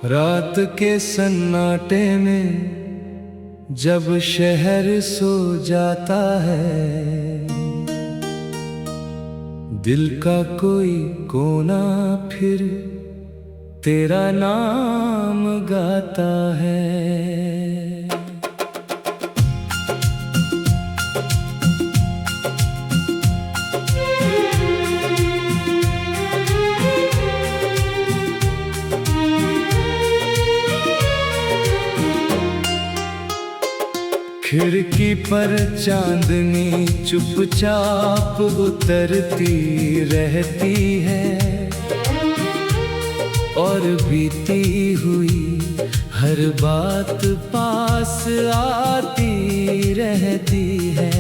रात के सन्नाटे में जब शहर सो जाता है, दिल का कोई कोना फिर तेरा नाम गाता है। खिड़की पर चांदनी चुपचाप उतरती रहती है, और बीती हुई हर बात पास आती रहती है।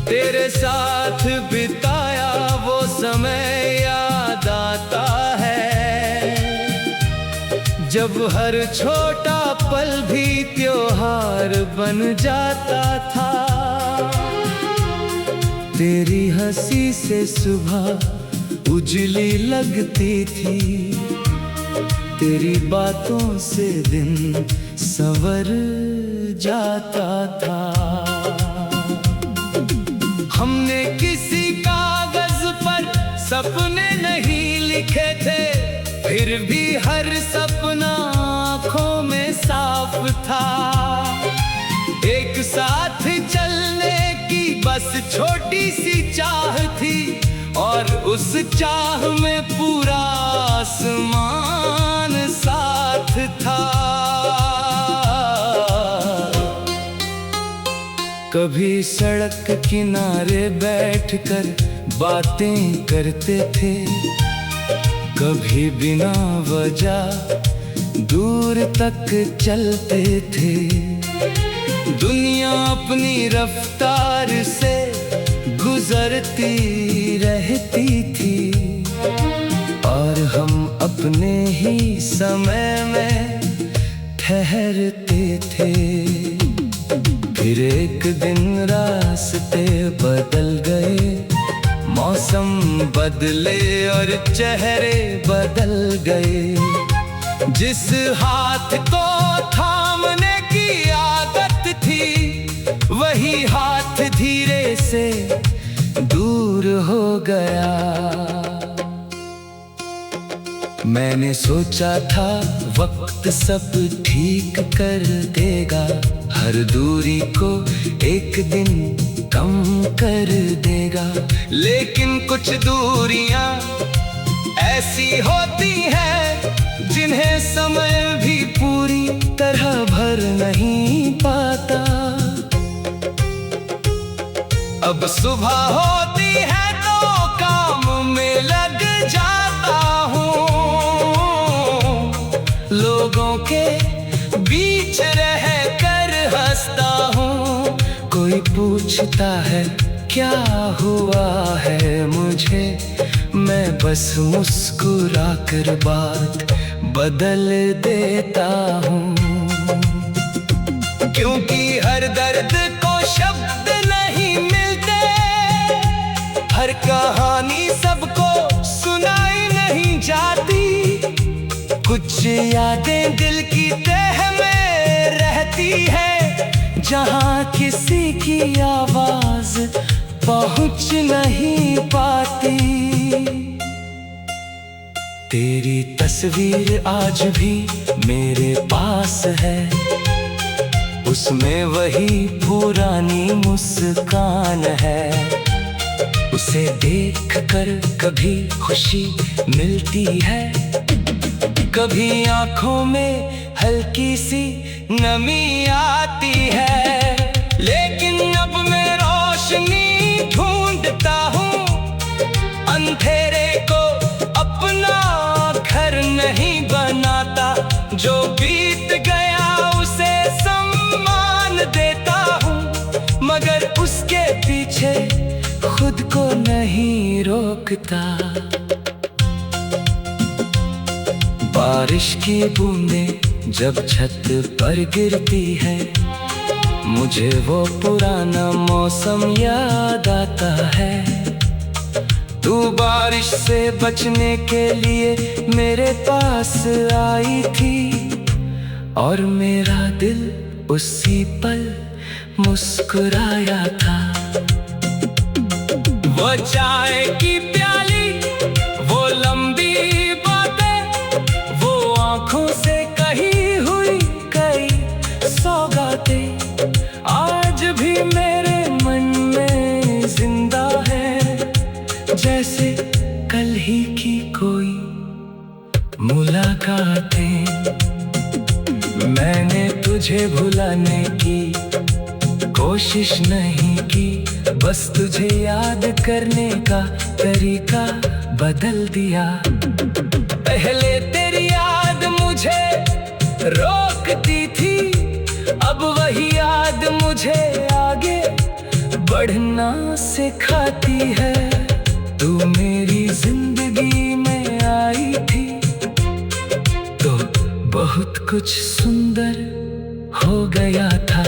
तेरे साथ बिताया वो समय याद आता है, जब हर छोटा पल भी त्योहार बन जाता था। तेरी हंसी से सुबह उजली लगती थी, तेरी बातों से दिन संवर जाता था। हमने किसी कागज पर सपने नहीं लिखे थे, फिर भी हर सपना आँखों में साफ था। एक साथ चलने की बस छोटी सी चाह थी, और उस चाह में पूरा आसमान साथ था। कभी सड़क किनारे बैठकर बातें करते थे, कभी बिना वजह दूर तक चलते थे। दुनिया अपनी रफ्तार से गुजरती रहती थी, और हम अपने ही समय में ठहरते थे। फिर एक दिन रास्ते बदल गए, मौसम बदले और चेहरे बदल गए। जिस हाथ को थामने की आदत थी, वही हाथ धीरे से दूर हो गया। मैंने सोचा था वक्त सब ठीक कर देगा, हर दूरी को एक दिन कम कर देगा। लेकिन कुछ दूरियां ऐसी होती हैं, जिन्हें समय भी पूरी तरह भर नहीं पाता। अब सुबह होती है तो काम में लग जाता हूँ, लोगों के बीच रह कर हंसता हूँ। कोई पूछता है क्या हुआ है मुझे, मैं बस मुस्कुरा कर बात बदल देता हूँ। क्योंकि हर दर्द को शब्द नहीं मिलते, हर कहानी सबको सुनाई नहीं जाती। कुछ यादें दिल की तह में रहती है, जहाँ किसी की आवाज पहुँच नहीं पाती। तेरी तस्वीर आज भी मेरे पास है, उसमें वही पुरानी मुस्कान है। उसे देख कर कभी खुशी मिलती है, कभी आंखों में हल्की सी नमी आती है। लेकिन अब मैं रोशनी ढूंढता हूँ, अंधेरे को अपना घर नहीं बनाता। जो बीत गया उसे सम्मान देता हूँ, मगर उसके पीछे खुद को नहीं रोकता। बारिश की बूंदें जब छत पर गिरती है, मुझे वो पुराना मौसम याद आता है। तू बारिश से बचने के लिए मेरे पास आई थी, और मेरा दिल उसी पल मुस्कुराया था। वो चाय की प्याली, वो लंबी बातें, वो आंखों से कही हुई कई सौगातें, आज भी मेरे मन में जिंदा है, जैसे कल ही की कोई मुलाकातें। मैंने तुझे भुलाने की कोशिश नहीं की, बस तुझे याद करने का तरीका बदल दिया। पहले तेरी याद मुझे रोकती थी, अब वही याद मुझे आगे बढ़ना सिखाती है। तू मेरी जिंदगी में आई थी तो बहुत कुछ सुंदर हो गया था।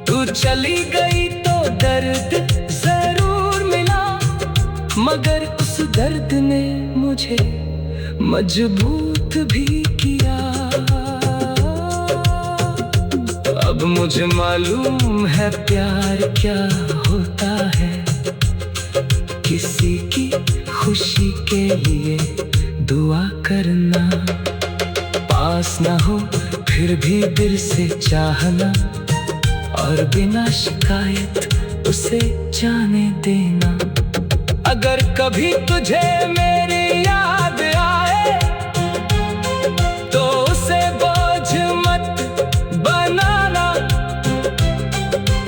तू चली गई तो दर्द जरूर मिला, मगर उस दर्द ने मुझे मजबूत भी किया। अब मुझे मालूम है प्यार क्या होता है, किसी की खुशी के लिए दुआ करना, पास ना हो फिर भी दिल से चाहना, और बिना शिकायत उसे जाने देना। अगर कभी तुझे मेरी याद आए तो उसे बोझ मत बनाना,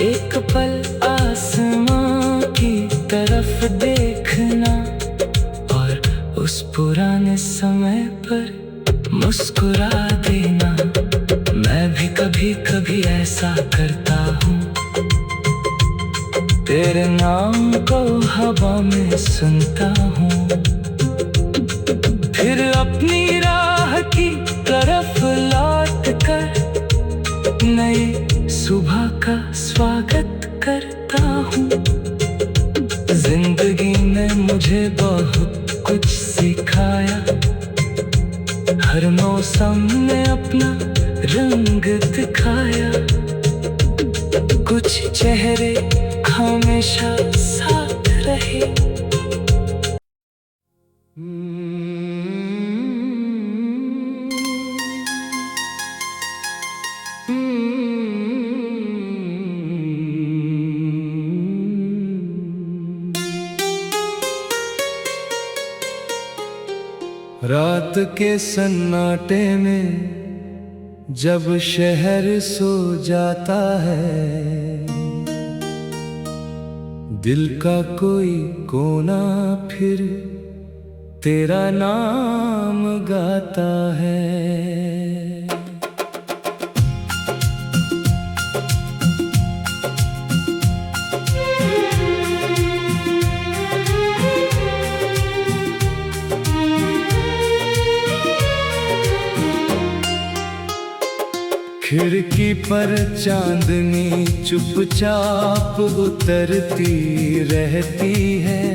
एक पल आसमां की तरफ देखना, और उस पुराने समय पर मुस्कुरा देना। मैं भी कभी कभी ऐसा करता हूँ, तेरे नाम को हवा में सुनता हूँ, फिर अपनी राह की तरफ लौट कर नई सुबह का स्वागत करता हूँ। जिंदगी ने मुझे बहुत कुछ सिखाया, हर मौसम ने अपना रंग दिखाया, कुछ चेहरे हमेशा साथ रहे। रात के सन्नाटे में जब शहर सो जाता है, दिल का कोई कोना फिर तेरा नाम गाता है। खिड़की पर चांदनी चुपचाप उतरती रहती है,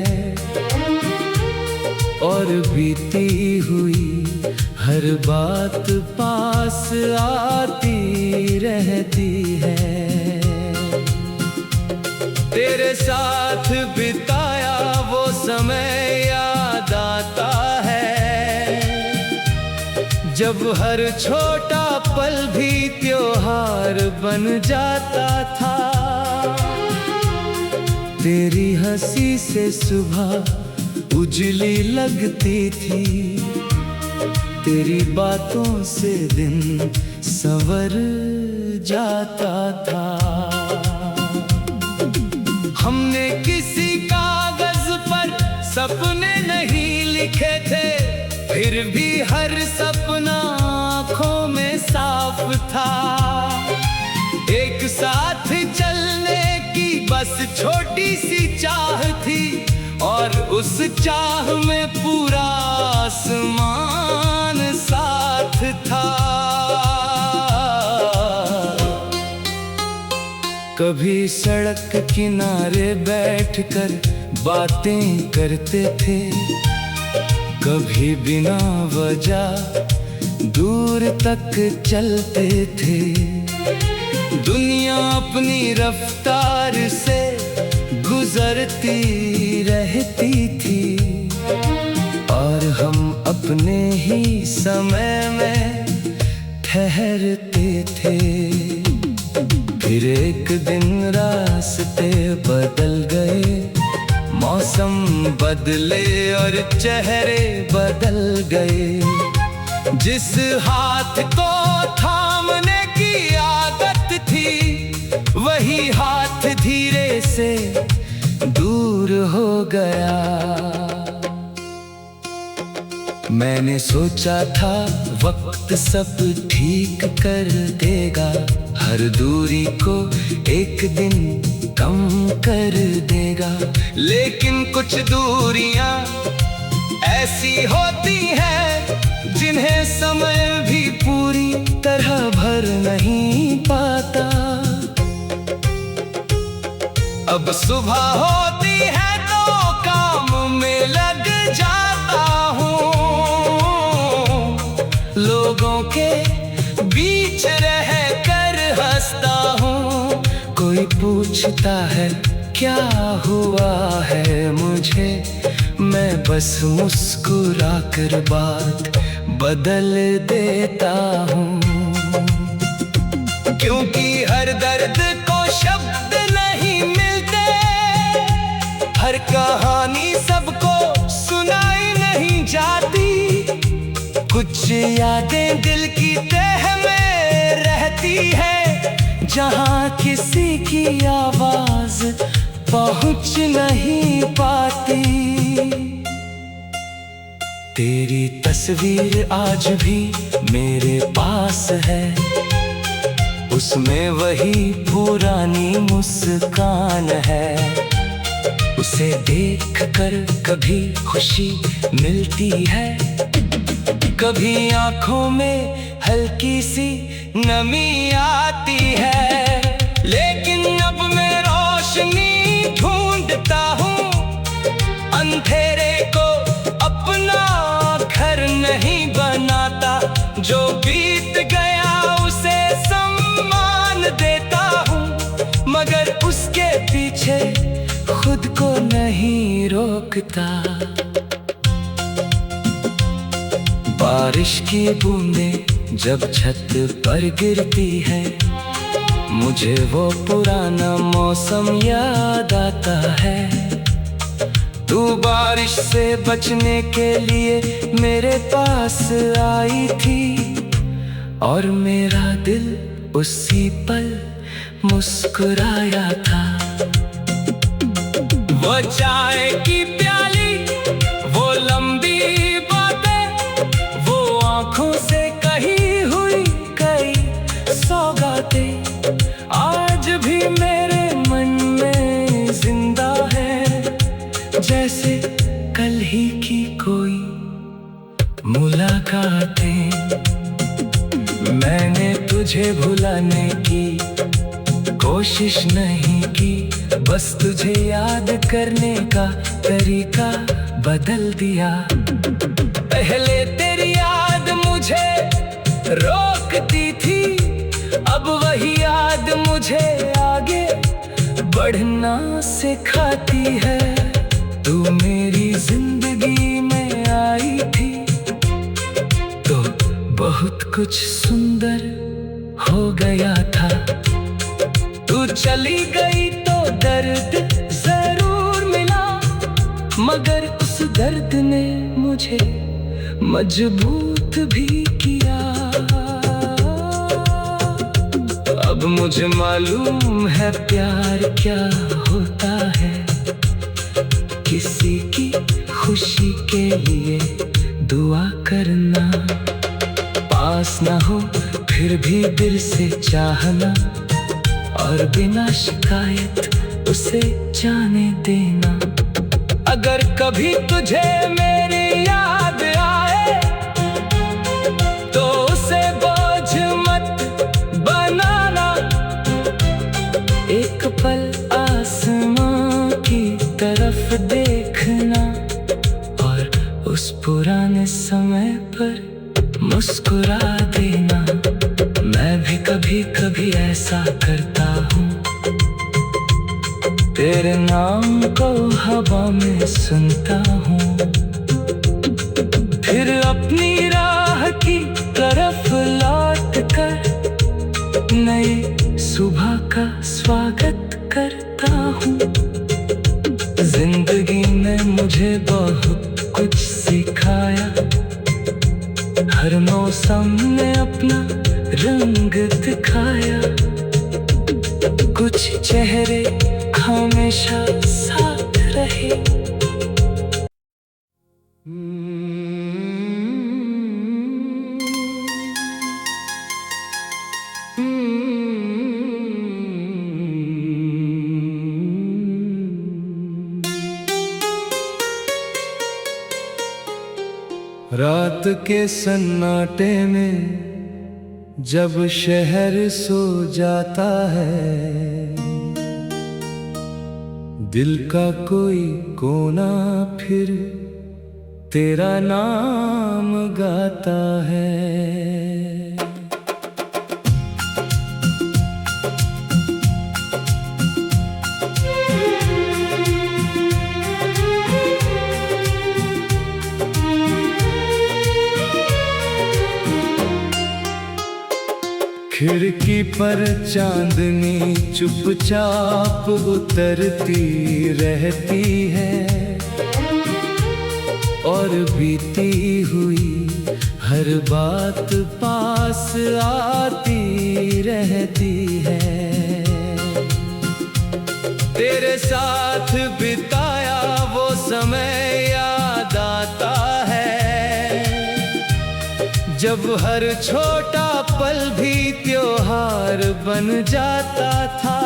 और बीती हुई हर बात पास आती रहती है। तेरे साथ बिताया वो समय याद आता है, जब हर छोटा पल भी त्योहार बन जाता था। तेरी हंसी से सुबह उजली लगती थी, तेरी बातों से दिन संवर जाता था। हमने किसी कागज पर सपने नहीं लिखे थे, फिर भी हर सपना आँखों में साफ था। एक साथ चलने की बस छोटी सी चाह थी, और उस चाह में पूरा आसमान था। कभी सड़क किनारे बैठकर बातें करते थे, कभी बिना वजह दूर तक चलते थे। दुनिया अपनी रफ्तार से गुजरती रहती थी और हम अपने ही समय में ठहरते थे। फिर एक दिन रास्ते बदल गए, मौसम बदले और चेहरे बदल गए। जिस हाथ को थामने की आदत थी, वही हाथ धीरे से दूर हो गया। मैंने सोचा था वक्त सब ठीक कर देगा, हर दूरी को एक दिन कम कर देगा। लेकिन कुछ दूरियां ऐसी होती हैं जिन्हें समय भी पूरी तरह भर नहीं पाता। अब सुबह होती है तो काम में लग जाता हूँ, लोगों के बीच रह कर हंसता हूँ। कोई पूछता है क्या हुआ है मुझे, मैं बस मुस्कुरा कर बात बदल देता हूँ। क्योंकि हर दर्द को शब्द नहीं मिलते, हर कहानी सबको सुनाई नहीं जाती। कुछ यादें दिल की तह में रहती है, जहाँ किसी की आवाज पहुँच नहीं पाती। तेरी तस्वीर आज भी मेरे पास है, उसमें वही पुरानी मुस्कान है। उसे देखकर कभी खुशी मिलती है, कभी आंखों में हल्की सी नमी आती है। लेकिन अब मैं रोशनी ढूंढता हूँ, अंधेरे को अपना घर नहीं बनाता। जो बीत गया उसे सम्मान देता हूँ, मगर उसके पीछे खुद को नहीं रोकता। बारिश की बूंदें जब छत पर गिरती है, मुझे वो पुराना मौसम याद आता है। तू बारिश से बचने के लिए मेरे पास आई थी, और मेरा दिल उसी पल मुस्कुराया था। वो चाय की प्याली, वो लंबी बातें, वो आंखों से कही हुई कई सौगातें आज भी मेरे मन में जिंदा है, जैसे कल ही की कोई मुलाकातें। मैंने तुझे भुलाने की कोशिश नहीं की, बस तुझे याद करने का तरीका बदल दिया। पहले तेरी याद मुझे रोकती थी, अब वही याद मुझे आगे बढ़ना सिखाती है। तू मेरी जिंदगी में आई थी तो बहुत कुछ सुंदर हो गया था। तू चली गई तो दर्द जरूर मिला, मगर उस दर्द ने मुझे मजबूत भी किया। अब मुझे मालूम है प्यार क्या होता है, किसी की खुशी के लिए दुआ करना, पास ना हो फिर भी दिल से चाहना, और बिना शिकायत उसे जाने देना। अगर कभी तुझे मेरी याद आए तो पुराने समय पर मुस्कुरा देना। मैं भी कभी कभी ऐसा करता हूँ, तेरे नाम को हवा में सुनता हूँ, फिर अपनी राह की तरफ लौट कर नई सुबह का स्वागत करता हूँ। जिंदगी ने मुझे बहुत कुछ सिखाया, हर मौसम ने अपना रंग दिखाया। कुछ चेहरे हमेशा साथ रहे। रात के सन्नाटे में जब शहर सो जाता है, दिल का कोई कोना फिर तेरा नाम गाता है। खिड़की पर चांदनी चुपचाप उतरती रहती है, और बीती हुई हर बात पास आती रहती है। तेरे साथ बिताया वो समय याद आता है, जब हर छोटा पल भी त्योहार बन जाता था।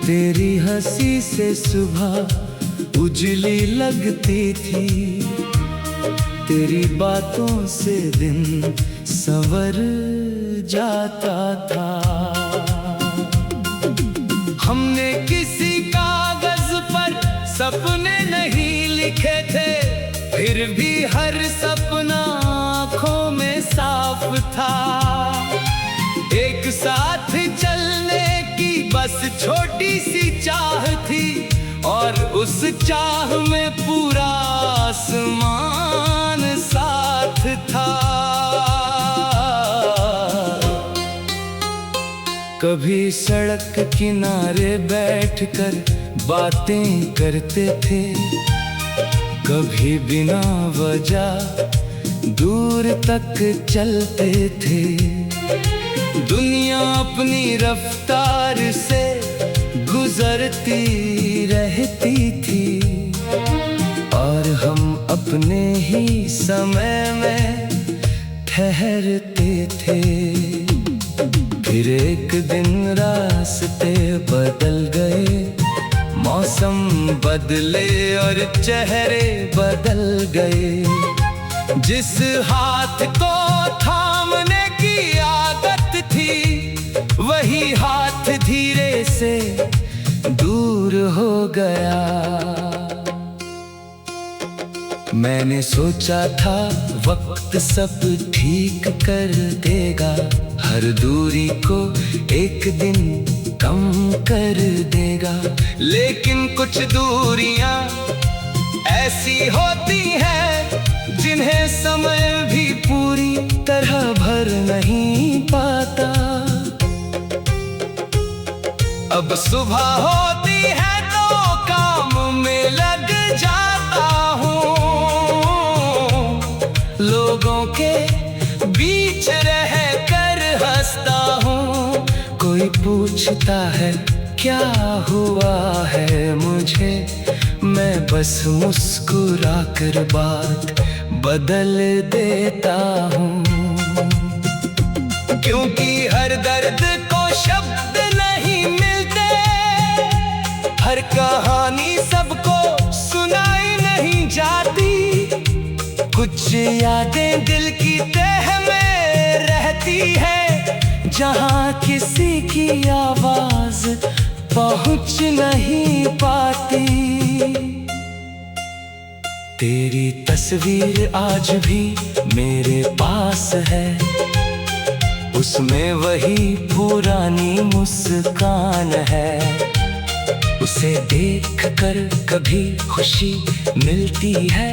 तेरी हंसी से सुबह उजली लगती थी, तेरी बातों से दिन संवर जाता था। हमने किसी कागज पर सपने नहीं लिखे थे, फिर भी हर सपना आँखों में साफ था। एक साथ चलने की बस छोटी सी चाह थी, और उस चाह में पूरा आसमान साथ था। कभी सड़क किनारे बैठकर बातें करते थे, कभी बिना वजह दूर तक चलते थे। दुनिया अपनी रफ्तार से गुजरती रहती थी, और हम अपने ही समय में ठहरते थे। फिर एक दिन रास्ते बदल गए, मौसम बदले और चेहरे बदल गए। जिस हाथ को थामने की आदत थी, वही हाथ धीरे से दूर हो गया। मैंने सोचा था वक्त सब ठीक कर देगा, हर दूरी को एक दिन कम कर देगा। लेकिन कुछ दूरियां ऐसी होती हैं जिन्हें समय भी पूरी तरह भर नहीं पाता। अब सुबह होती है तो काम में लग जाता हूँ, लोगों के बीच रह कर हंसता हूँ। कोई पूछता है क्या हुआ है मुझे, मैं बस मुस्कुरा कर बात बदल देता हूँ। क्योंकि हर दर्द को शब्द नहीं मिलते, हर कहानी सबको सुनाई नहीं जाती। कुछ यादें दिल की तह में रहती है, जहाँ किसी की आवाज पहुँच नहीं पाती। तेरी तस्वीर आज भी मेरे पास है, उसमें वही पुरानी मुस्कान है। उसे देख कर कभी खुशी मिलती है,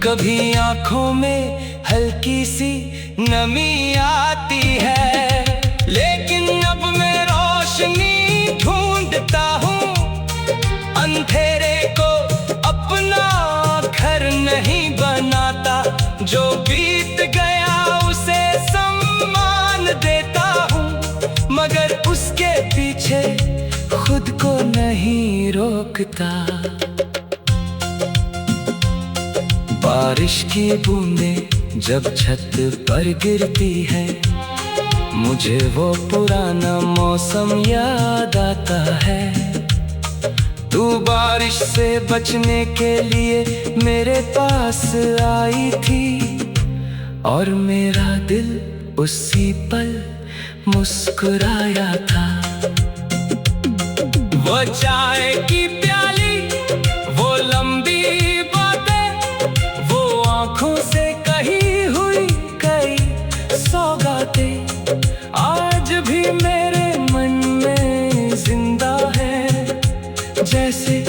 कभी आंखों में हल्की सी नमी आती है। लेकिन अब मैं रोशनी ढूंढता हूँ, अंधेरे को अपना घर नहीं बनाता। जो बीत गया उसे सम्मान देता हूँ, मगर उसके पीछे खुद को नहीं रोकता। बारिश की बूंदें जब छत पर गिरती है, मुझे वो पुराना मौसम याद आता है। तू बारिश से बचने के लिए मेरे पास आई थी, और मेरा दिल उसी पल मुस्कुराया था। वो चाय की प्याली, वो लंबी बातें, वो आंखों से कही हुई कई सौगातें, आज भी मेरे मन में जिंदा है, जैसे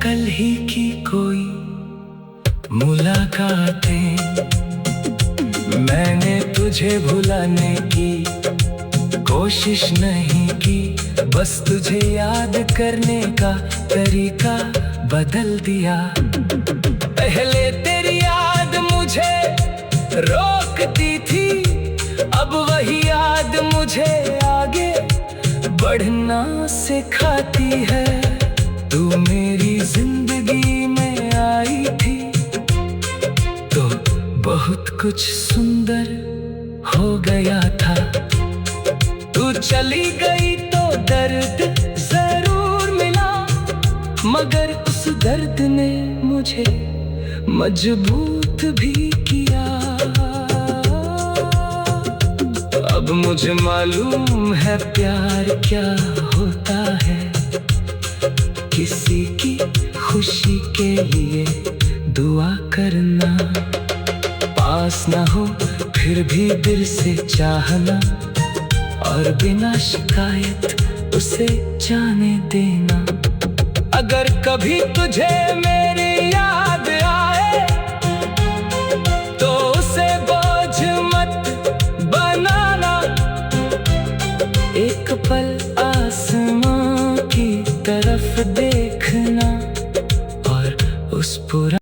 कल ही की कोई मुलाकातें। मैंने तुझे भुलाने की कोशिश नहीं की, बस तुझे याद करने का तरीका बदल दिया। पहले तेरी याद मुझे रोकती थी, अब वही याद मुझे आगे बढ़ना सिखाती है। तू मेरी जिंदगी में आई थी तो बहुत कुछ सुंदर हो गया था। तू चली गई तो दर्द जरूर मिला, मगर उस दर्द ने मुझे मजबूत भी किया। अब मुझे मालूम है प्यार क्या होता है, किसी की खुशी के लिए दुआ करना, पास ना हो फिर भी दिल से चाहना, और बिना शिकायत उसे जाने देना। अगर कभी तुझे